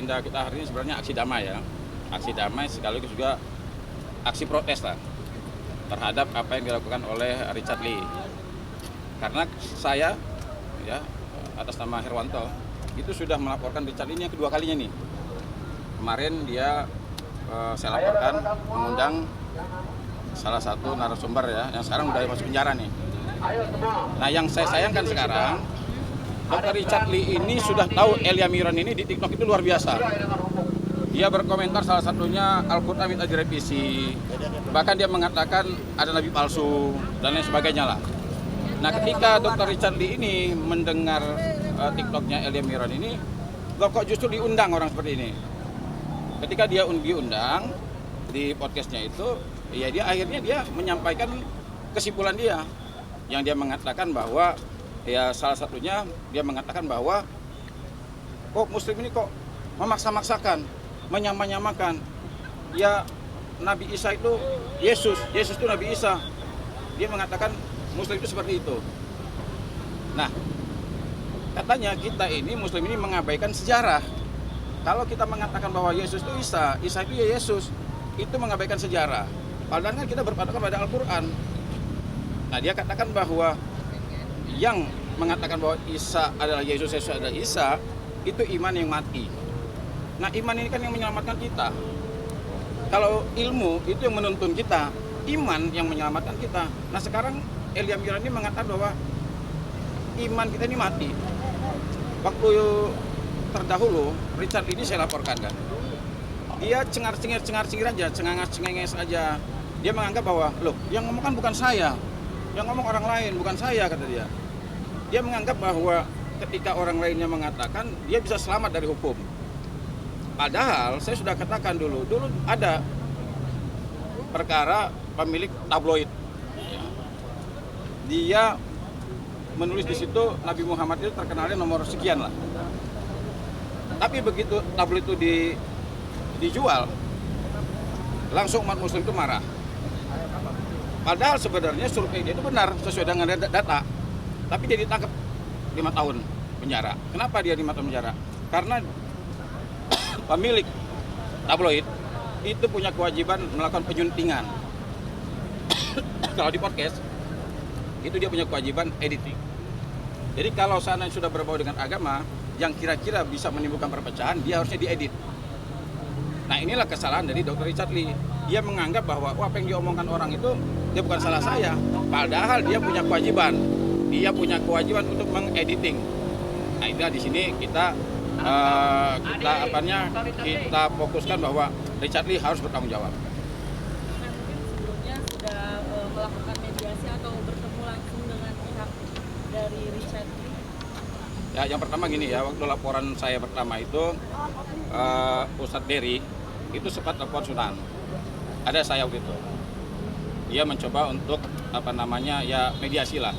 agenda kita hari ini sebenarnya aksi damai ya. Aksi damai sekaligus juga aksi protes lah terhadap apa yang dilakukan oleh Richard Lee. Karena saya ya atas nama Herwanto itu sudah melaporkan Richard Lee ini yang kedua kalinya nih. Kemarin dia saya laporkan mengundang salah satu narasumber ya yang sekarang udah masuk penjara nih. Nah, yang saya sayangkan sekarang Dr. Richard Lee ini sudah tahu Elia Miron ini di TikTok itu luar biasa. Dia berkomentar salah satunya Al-Quran minta direvisi. Bahkan dia mengatakan ada nabi palsu dan lain sebagainya lah. Nah, ketika Dr. Richard Lee ini mendengar TikToknya Elia Miron ini, kok justru diundang orang seperti ini. Ketika dia diundang di podcastnya itu, ya dia akhirnya dia menyampaikan kesimpulan dia. Yang dia mengatakan bahwa ya salah satunya dia mengatakan bahwa kok Muslim ini kok memaksa-maksakan, menyamakan ya Nabi Isa itu Yesus itu Nabi Isa. Dia mengatakan Muslim itu seperti itu. Nah, katanya kita ini Muslim ini mengabaikan sejarah. Kalau kita mengatakan bahwa Yesus itu Isa itu ya Yesus, itu mengabaikan sejarah. Padahal kan kita berpatokan pada Al-Quran. Nah, dia katakan bahwa yang mengatakan bahwa Isa adalah Yesus adalah Isa, itu iman yang mati. Nah, iman ini kan yang menyelamatkan kita. Kalau ilmu itu yang menuntun kita, iman yang menyelamatkan kita. Nah, sekarang Elia Miron ini mengatakan bahwa iman kita ini mati. Waktu terdahulu Richard ini saya laporkan kan, dia cengar-cengir aja, cengenges aja. Dia menganggap bahwa loh, yang ngomong kan bukan saya, yang ngomong orang lain, bukan saya, kata dia. Dia menganggap bahwa ketika orang lainnya mengatakan, dia bisa selamat dari hukum. Padahal saya sudah katakan dulu ada perkara pemilik tabloid. Dia menulis di situ Nabi Muhammad itu terkenalnya nomor sekian lah. Tapi begitu tabloid itu dijual, langsung umat Muslim itu marah. Padahal sebenarnya survei dia itu benar sesuai dengan data. Tapi dia ditangkap 5 tahun penjara. Kenapa dia 5 tahun penjara? Karena pemilik tabloid itu punya kewajiban melakukan penyuntingan. Kalau di podcast itu dia punya kewajiban editing. Jadi kalau sana sudah berbau dengan agama yang kira-kira bisa menimbulkan perpecahan, dia harusnya diedit. Nah, inilah kesalahan dari Dr. Richard Lee. Dia menganggap bahwa apa yang diomongkan orang itu dia bukan salah saya. Padahal dia punya kewajiban. Dia punya kewajiban untuk mengediting. Nah, itu di sini kita fokuskan bahwa Richard Lee harus bertanggung jawab. Nah, mungkin sebelumnya sudah melakukan mediasi atau bertemu langsung dengan pihak dari Richard Lee? Ya, yang pertama gini ya, waktu laporan saya pertama itu Ustadz Dery itu sempat telepon Sunan. Ada saya waktu itu. Dia mencoba untuk ya mediasi lah.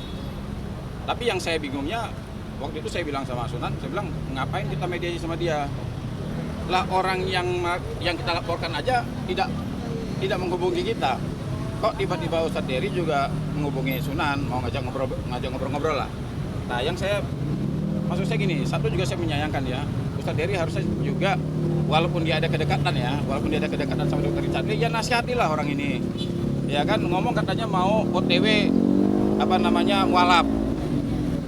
Tapi yang saya bingungnya waktu itu saya bilang sama Sunan, saya bilang ngapain kita mediasi sama dia? Lah orang yang kita laporkan aja tidak menghubungi kita. Kok tiba-tiba Ustadz Dery juga menghubungi Sunan mau ngajak ngobrol-ngobrol lah. Nah, maksud saya gini, satu juga saya menyayangkan ya, Ustadz Dery harusnya juga walaupun dia ada kedekatan sama Dr. Richard Lee, ya nasihatilah orang ini. Ya kan, ngomong katanya mau OTW mualaf.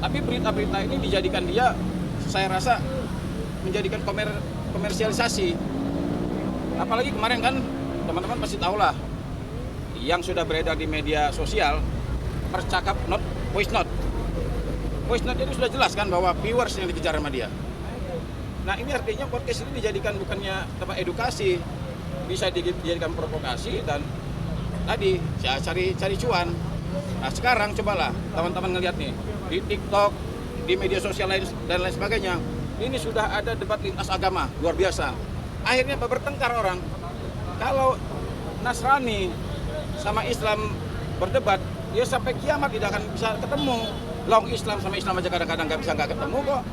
Tapi berita-berita ini dijadikan dia, saya rasa menjadikan komersialisasi. Apalagi kemarin kan teman-teman pasti tahu lah, yang sudah beredar di media sosial, percakap voice note. Voice note itu sudah jelas kan bahwa viewers yang dikejar sama dia. Nah, ini artinya podcast ini dijadikan bukannya tempat edukasi, bisa dijadikan provokasi dan tadi ya cari cuan. Nah, sekarang cobalah teman-teman ngelihat nih di TikTok, di media sosial lain dan lain sebagainya. Ini sudah ada debat lintas agama luar biasa. Akhirnya bertengkar orang. Kalau Nasrani sama Islam berdebat, ya sampai kiamat tidak akan bisa ketemu. Long Islam sama Islam aja kadang-kadang nggak ketemu kok.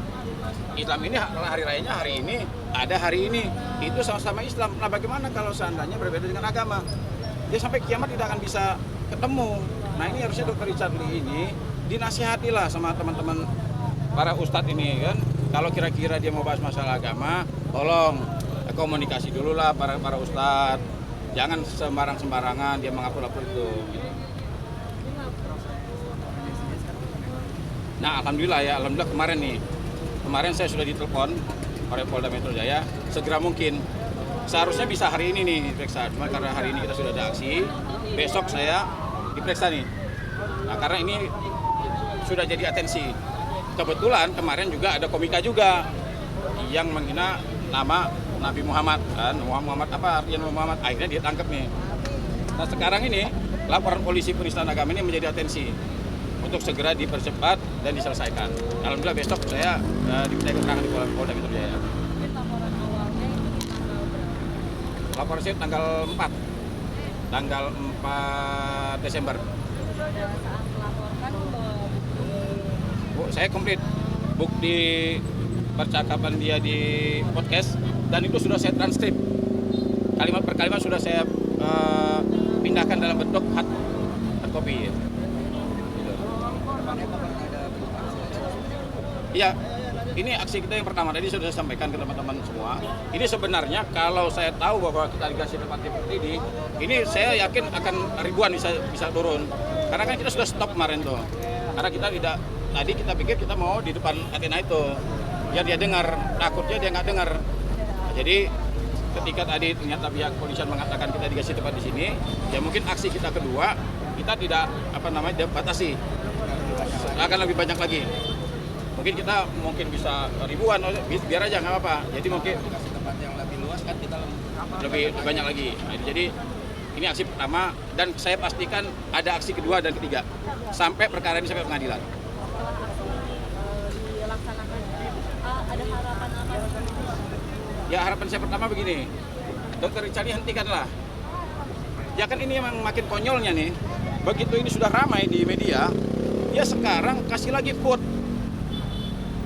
Islam ini hari rayanya hari ini, ada hari ini, itu sama-sama Islam. Nah, bagaimana kalau seandainya berbeda dengan agama? Dia sampai kiamat tidak akan bisa ketemu. Nah, ini harusnya Dr. Richard Lee ini dinasihatilah sama teman-teman para ustadz ini kan. Kalau kira-kira dia mau bahas masalah agama, tolong komunikasi dulu lah para ustadz. Jangan sembarangan dia mengupload itu. Nah, alhamdulillah kemarin saya sudah ditelepon oleh Polda Metro Jaya, segera mungkin. Seharusnya bisa hari ini nih diperiksa, cuma karena hari ini kita sudah ada aksi, besok saya diperiksa nih. Nah, karena ini sudah jadi atensi. Kebetulan kemarin juga ada komika juga yang menghina nama Nabi Muhammad, kan? Muhammad apa artinya Muhammad, akhirnya dia tangkap nih. Nah, sekarang ini laporan polisi penistaan agama ini menjadi atensi untuk segera dipercepat dan diselesaikan. Alhamdulillah besok saya diminta keterangan di Polda Metro Jaya. Mungkin laporan awalnya itu di tanggal berapa? Laporan saya tanggal 4 Desember. Dan saat melaporkan membawa bukti. Saya komplit bukti percakapan dia di podcast dan itu sudah saya transkrip. Kalimat per kalimat sudah saya pindahkan dalam bentuk hard copy. Iya, ini aksi kita yang pertama tadi sudah saya sampaikan ke teman-teman semua. Ini sebenarnya kalau saya tahu bahwa kita dikasih tempat seperti ini saya yakin akan ribuan bisa turun. Karena kan kita sudah stop kemarin tuh. Karena tadi kita pikir kita mau di depan Athena itu. Ya dia dengar, takutnya dia nggak dengar. Nah, jadi ketika tadi ternyata pihak kepolisian mengatakan kita dikasih tempat di sini, ya mungkin aksi kita kedua kita tidak batasi. Akan lebih banyak lagi. Mungkin kita bisa ribuan, biar aja nggak apa-apa. Jadi mungkin kasih tempat yang lebih luas kan kita lebih banyak lagi. Nah, jadi ini aksi pertama dan saya pastikan ada aksi kedua dan ketiga sampai perkara ini sampai pengadilan. Setelah aksi dilaksanakan, ada harapan apa sih? Ya harapan saya pertama begini, Dr. Richard hentikanlah. Ya kan ini memang makin konyolnya nih. Begitu ini sudah ramai di media, dia sekarang kasih lagi food.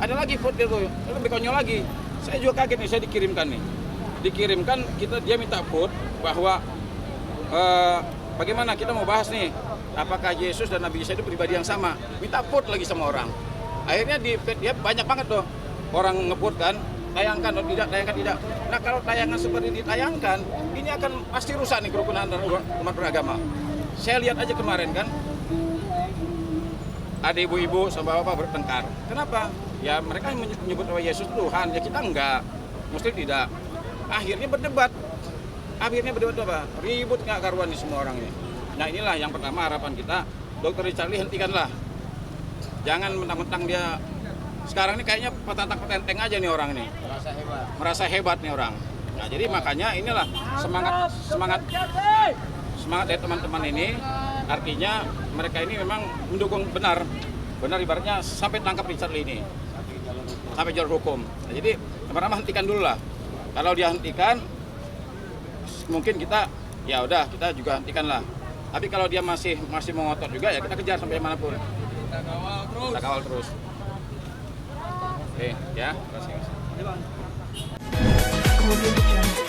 Ada lagi food gitu, lebih konyol lagi. Saya juga kaget nih, saya dikirimkan dia minta food bahwa bagaimana kita mau bahas nih, apakah Yesus dan Nabi Isa itu pribadi yang sama? Minta food lagi sama orang. Akhirnya dia banyak banget tuh orang nge-vote kan, tayangkan atau tidak, tayangkan tidak. Nah kalau tayangan seperti ditayangkan, ini akan pasti rusak nih kerukunan antar umat beragama. Saya lihat aja kemarin kan, ada ibu-ibu sama bapak bertengkar. Kenapa? Ya mereka menyebut bahwa Yesus Tuhan, ya kita enggak, Muslim tidak. Akhirnya berdebat apa? Ribut nggak karuan di semua orang ini. Nah inilah yang pertama harapan kita, Dr. Richard hentikanlah. Jangan mentang-mentang dia sekarang ini kayaknya petantang-petenteng aja nih orang ini. Merasa hebat nih orang. Nah jadi makanya inilah semangat dari teman-teman ini. Artinya mereka ini memang mendukung benar ibaratnya sampai tangkap Richard Lee ini. Sampai jalur hukum. Nah, jadi pertama hentikan dulu lah. Kalau dia hentikan, mungkin kita juga hentikan lah. Tapi kalau dia masih mengotot juga ya kita kejar sampai manapun. Kita kawal terus. Oke, ya. Terima kasih.